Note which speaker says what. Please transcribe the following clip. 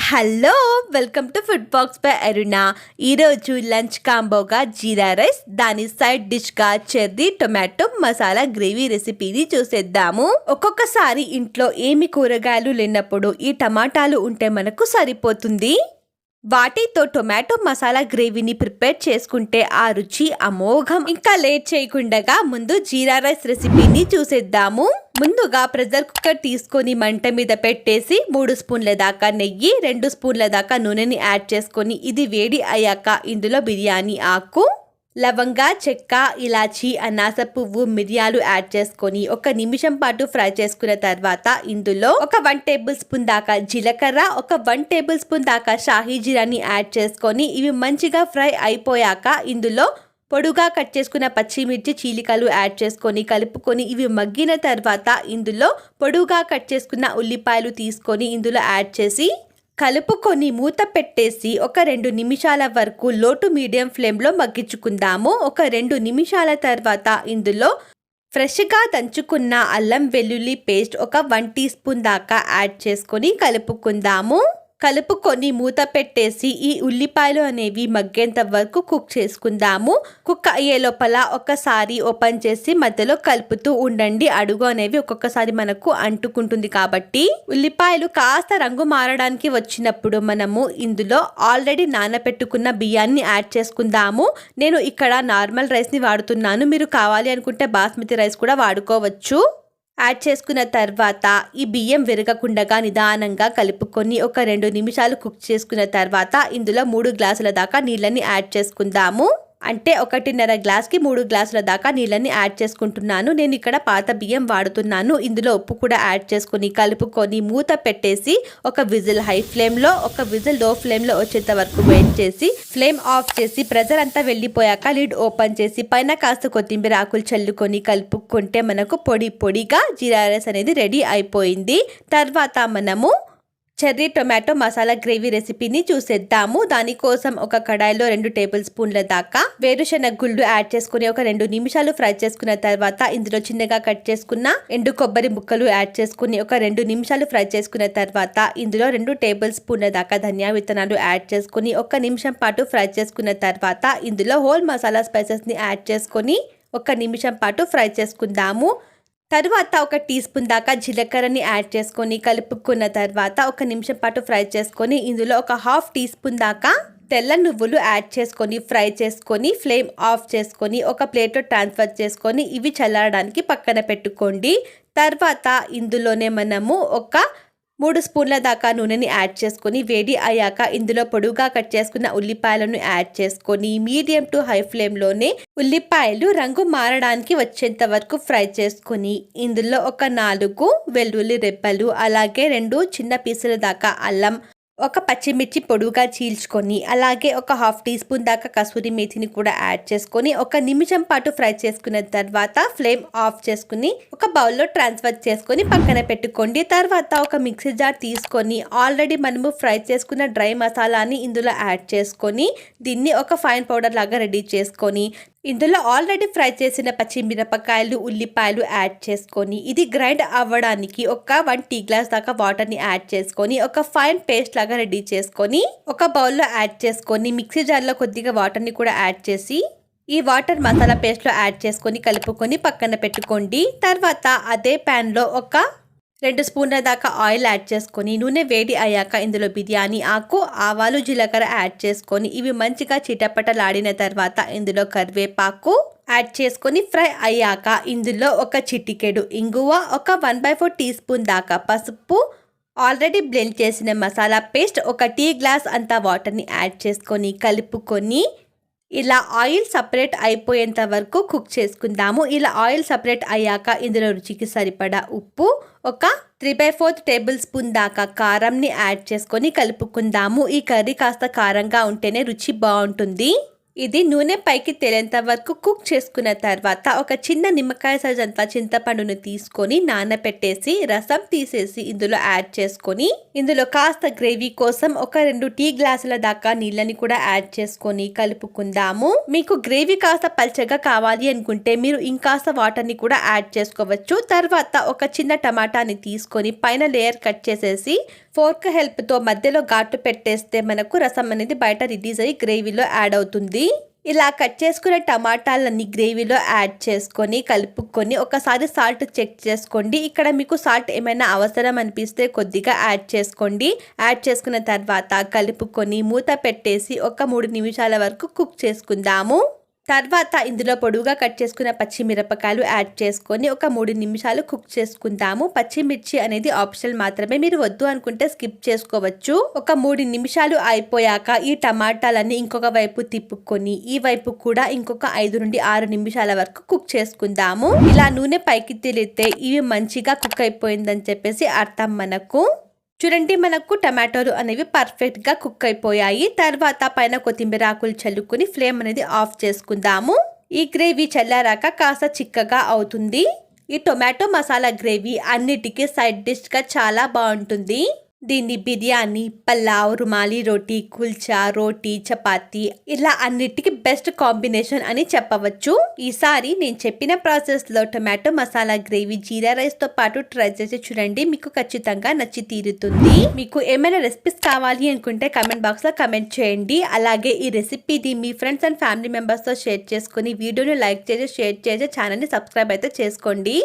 Speaker 1: Hello welcome to food box by Aruna. ఈరోజు lunch కాంబోగా jeera rice, దాని సైడ్ డిష్గా చెర్రీ టొమాటో మసాలా గ్రేవీ రెసిపీని చూసేద్దాము. ఒక్కొక్కసారి ఇంట్లో ఏమి కూరగాయలు లేనప్పుడు ఈ టమాటాలు ఉంటే మనకు సరిపోతుంది. వాటితో టొమాటో మసాలా గ్రేవీని ప్రిపేర్ చేసుకుంటే ఆ రుచి అమోఘం. ఇంకా లేట్ చేయకుండా ముందు జీరా రైస్ రెసిపీని చూసేద్దాము. ముందుగా ప్రెషర్ కుక్కర్ తీసుకొని మంట మీద పెట్టేసి 3 స్పూన్ల దాకా నెయ్యి, 2 స్పూన్ల దాకా నూనెని యాడ్ చేసుకొని ఇది వేడి అయ్యాక ఇందులో బిర్యానీ ఆకు, లవంగా, చెక్క, ఇలాచి, అనాస పువ్వు, మిరియాలు యాడ్ చేసుకొని 1 నిమిషం పాటు ఫ్రై చేసుకున్న తర్వాత ఇందులో ఒక 1 టేబుల్ స్పూన్ దాకా జీలకర్ర, ఒక 1 టేబుల్ స్పూన్ దాకా షాహీ జీరాని యాడ్ చేసుకొని ఇవి మంచిగా ఫ్రై అయిపోయాక ఇందులో పొడుగా కట్ చేసుకున్న పచ్చిమిర్చి చీలికలు యాడ్ చేసుకొని కలుపుకొని ఇవి మగ్గిన తర్వాత ఇందులో పొడుగా కట్ చేసుకున్న ఉల్లిపాయలు తీసుకొని ఇందులో యాడ్ చేసి కలుపుకొని మూత పెట్టేసి ఒక 2 నిమిషాల వరకు లో టు మీడియం ఫ్లేమ్లో మగ్గించుకుందాము. ఒక 2 నిమిషాల తర్వాత ఇందులో ఫ్రెష్గా దంచుకున్న అల్లం వెల్లుల్లి పేస్ట్ ఒక 1 టీ స్పూన్ దాకా యాడ్ చేసుకొని కలుపుకొని మూత పెట్టేసి ఈ ఉల్లిపాయలు అనేవి మగ్గేంత వరకు కుక్ చేసుకుందాము. కుక్ అయ్యే లోపల ఒకసారి ఓపెన్ చేసి మధ్యలో కలుపుతూ ఉండండి. అడుగు అనేవి ఒక్కొక్కసారి మనకు అంటుకుంటుంది కాబట్టి ఉల్లిపాయలు కాస్త రంగు మారడానికి వచ్చినప్పుడు మనము ఇందులో ఆల్రెడీ నానబెట్టుకున్న బియ్యాన్ని యాడ్ చేసుకుందాము. నేను ఇక్కడ నార్మల్ రైస్ని వాడుతున్నాను. మీరు కావాలి అనుకుంటే బాస్మతి రైస్ కూడా వాడుకోవచ్చు. యాడ్ చేసుకున్న తర్వాత ఈ బియ్యం విరగకుండా నిదానంగా కలుపుకొని ఒక 2 నిమిషాలు కుక్ చేసుకున్న తర్వాత ఇందులో 3 గ్లాసుల దాకా నీళ్ళని యాడ్ చేసుకుందాము. అంటే 1.5 గ్లాస్కి 3 గ్లాసుల దాకా నీళ్ళని యాడ్ చేసుకుంటున్నాను. నేను ఇక్కడ పాత బియ్యం వాడుతున్నాను. ఇందులో ఉప్పు కూడా యాడ్ చేసుకొని కలుపుకొని మూత పెట్టేసి ఒక విజిల్ హై ఫ్లేమ్లో, ఒక విజిల్ లో ఫ్లేమ్లో వచ్చేంత వరకు వెయిట్ చేసి ఫ్లేమ్ ఆఫ్ చేసి ప్రెషర్ అంతా వెళ్ళిపోయాక లిడ్ ఓపెన్ చేసి పైన కాస్త కొత్తిమీర ఆకులు చల్లుకొని కలుపుకుంటే మనకు పొడిగా జీరా రైస్ అనేది రెడీ అయిపోయింది. తర్వాత మనము చెర్రీ టొమాటో మసాలా గ్రేవీ రెసిపీని చూసేద్దాము. దానికోసం ఒక కడాయిలో 2 టేబుల్ స్పూన్ల దాకా వేరుశనగ గుళ్ళు యాడ్ చేసుకుని ఒక 2 నిమిషాలు ఫ్రై చేసుకున్న తర్వాత ఇందులో చిన్నగా కట్ చేసుకున్న ఎండు కొబ్బరి ముక్కలు యాడ్ చేసుకుని ఒక 2 నిమిషాలు ఫ్రై చేసుకున్న తర్వాత ఇందులో 2 టేబుల్ స్పూన్ల దాకా ధనియా విత్తనాలు యాడ్ చేసుకుని 1 నిమిషం పాటు ఫ్రై చేసుకున్న తర్వాత ఇందులో హోల్ మసాలా స్పైసెస్ని యాడ్ చేసుకొని 1 నిమిషం పాటు ఫ్రై చేసుకుందాము. తర్వాత 1 టీ స్పూన్ దాకా జీలకర్రని యాడ్ చేసుకొని కలుపుకున్న తర్వాత 1 నిమిషం పాటు ఫ్రై చేసుకొని ఇందులో ఒక 1/2 టీ స్పూన్ దాకా తెల్ల నువ్వులు యాడ్ చేసుకొని ఫ్రై చేసుకొని ఫ్లేమ్ ఆఫ్ చేసుకొని ఒక ప్లేట్లో ట్రాన్స్ఫర్ చేసుకొని ఇవి చల్లారడానికి పక్కన పెట్టుకోండి. తర్వాత ఇందులోనే మనము ఒక 3 స్పూన్ల దాకా నూనెని యాడ్ చేసుకొని వేడి అయ్యాక ఇందులో పొడుగా కట్ చేసుకున్న ఉల్లిపాయలను యాడ్ చేసుకొని మీడియం టు హై ఫ్లేమ్లోనే ఉల్లిపాయలు రంగు మారడానికి వచ్చేంత వరకు ఫ్రై చేసుకొని ఇందులో ఒక 4 వెల్లుల్లి రెబ్బలు, అలాగే 2 చిన్న పీసుల దాకా అల్లం, ఒక పచ్చిమిర్చి పొడుగా చీల్చుకొని అలాగే ఒక 1/2 టీ స్పూన్ దాకా కసూరి మేతిని కూడా యాడ్ చేసుకొని 1 నిమిషం పాటు ఫ్రై చేసుకున్న తర్వాత ఫ్లేమ్ ఆఫ్ చేసుకుని ఒక బౌల్లో ట్రాన్స్ఫర్ చేసుకొని పక్కన పెట్టుకోండి. తర్వాత ఒక మిక్సీ జార్ తీసుకొని ఆల్రెడీ మనము ఫ్రై చేసుకున్న డ్రై మసాలాని ఇందులో యాడ్ చేసుకొని దీన్ని ఒక ఫైన్ పౌడర్ లాగా రెడీ చేసుకొని ఇందులో ఆల్రెడీ ఫ్రై చేసిన పచ్చిమిరపకాయలు, ఉల్లిపాయలు యాడ్ చేసుకొని ఇది గ్రైండ్ అవ్వడానికి ఒక 1 టీ గ్లాస్ దాకా వాటర్ని యాడ్ చేసుకొని ఒక ఫైన్ పేస్ట్ లాగా రెడీ చేసుకొని ఒక బౌల్లో యాడ్ చేసుకొని మిక్సీ జార్లో కొద్దిగా వాటర్ని కూడా యాడ్ చేసి ఈ వాటర్ మసాలా పేస్ట్లో యాడ్ చేసుకొని కలుపుకొని పక్కన పెట్టుకోండి. తర్వాత అదే ప్యాన్లో ఒక 2 స్పూన్ల దాకా ఆయిల్ యాడ్ చేసుకొని నూనె వేడి అయ్యాక ఇందులో బిర్యానీ ఆకు, ఆవాలు, జీలకర్ర యాడ్ చేసుకొని ఇవి మంచిగా చిటపటలాడిన తర్వాత ఇందులో కరివేపాకు యాడ్ చేసుకొని ఫ్రై అయ్యాక ఇందులో ఒక చిటికెడు ఇంగువ, ఒక 1/4 టీ స్పూన్ దాకా పసుపు, ఆల్రెడీ బ్లెండ్ చేసిన మసాలా పేస్ట్, ఒక టీ గ్లాస్ అంతా వాటర్ని యాడ్ చేసుకొని కలుపుకొని ఇలా ఆయిల్ సపరేట్ అయిపోయేంత వరకు కుక్ చేసుకుందాము. ఇలా ఆయిల్ సపరేట్ అయ్యాక ఇందులో రుచికి సరిపడా ఉప్పు, ఒక 3/4 టేబుల్ స్పూన్ దాకా కారంని యాడ్ చేసుకొని కలుపుకుందాము. ఈ కర్రీ కాస్త కారంగా ఉంటేనే రుచి బాగుంటుంది. ఇది నూనె పైకి తేలేంత వరకు కుక్ చేసుకున్న తర్వాత ఒక చిన్న నిమ్మకాయ సైజ్ అంతా చింతపండును తీసుకొని నానబెట్టేసి రసం తీసేసి ఇందులో యాడ్ చేసుకొని ఇందులో కాస్త గ్రేవీ కోసం ఒక 2 టీ గ్లాసుల దాకా నీళ్ళని కూడా యాడ్ చేసుకొని కలుపుకుందాము. మీకు గ్రేవీ కాస్త పల్చగా కావాలి అనుకుంటే మీరు ఇంకాస్త వాటర్ ని కూడా యాడ్ చేసుకోవచ్చు. తర్వాత ఒక చిన్న టమాటాని తీసుకొని పైన లేయర్ కట్ చేసేసి ఫోర్క్ హెల్ప్ తో మధ్యలో ఘాటు పెట్టేస్తే మనకు రసం అనేది బయట రిలీజ్ అయ్యి గ్రేవీలో యాడ్ అవుతుంది. ఇలా కట్ చేసుకున్న టమాటాలన్నీ గ్రేవీలో యాడ్ చేసుకొని కలుపుకొని ఒకసారి సాల్ట్ చెక్ చేసుకోండి. ఇక్కడ మీకు సాల్ట్ ఏమైనా అవసరం అనిపిస్తే కొద్దిగా యాడ్ చేసుకోండి. యాడ్ చేసుకున్న తర్వాత కలుపుకొని మూత పెట్టేసి ఒక 3 నిమిషాల వరకు కుక్ చేసుకుందాము. తర్వాత ఇందులో పొడువుగా కట్ చేసుకున్న పచ్చిమిరపకాయలు యాడ్ చేసుకొని ఒక 3 నిమిషాలు కుక్ చేసుకుందాము. పచ్చిమిర్చి అనేది ఆప్షనల్ మాత్రమే, మీరు వద్దు అనుకుంటే స్కిప్ చేసుకోవచ్చు. ఒక 3 నిమిషాలు అయిపోయాక ఈ టమాటాలన్నీ ఇంకొక వైపు తిప్పుకొని ఈ వైపు కూడా ఇంకొక 5 నుండి 6 నిమిషాల వరకు కుక్ చేసుకుందాము. ఇలా నూనె పైకి తేలితే ఇవి మంచిగా కుక్ అయిపోయిందని చెప్పేసి అర్థం మనకు. చూడండి, మనకు టమాటోలు అనేవి పర్ఫెక్ట్ గా కుక్ అయిపోయాయి. తర్వాత పైన కొత్తిమీర ఆకులు చల్లుకుని ఫ్లేమ్ అనేది ఆఫ్ చేసుకుందాము. ఈ గ్రేవీ చల్లారాక కాస్త చిక్కగా అవుతుంది. ఈ టొమాటో మసాలా గ్రేవీ అన్నిటికీ సైడ్ డిష్ గా చాలా బాగుంటుంది. దీన్ని బిర్యానీ, పలావ్, రుమాలి రోటీ, కుల్చా, రోటీ, చపాతి ఇలా అన్నిటికీ బెస్ట్ కాంబినేషన్ అని చెప్పవచ్చు. ఈసారి నేను చెప్పిన ప్రాసెస్ లో టొమాటో మసాలా గ్రేవీ జీరా రైస్ తో పాటు ట్రై చేసి చూడండి, మీకు ఖచ్చితంగా నచ్చి తీరుతుంది. మీకు ఏమైనా రెసిపీస్ కావాలి అనుకుంటే కమెంట్ బాక్స్ లో కమెంట్ చేయండి. అలాగే ఈ రెసిపీని మీ ఫ్రెండ్స్ అండ్ ఫ్యామిలీ మెంబర్స్ తో షేర్ చేసుకుని వీడియోని లైక్ చేసి షేర్ చేసి ఛానల్ ని సబ్స్క్రైబ్ అయితే చేసుకోండి.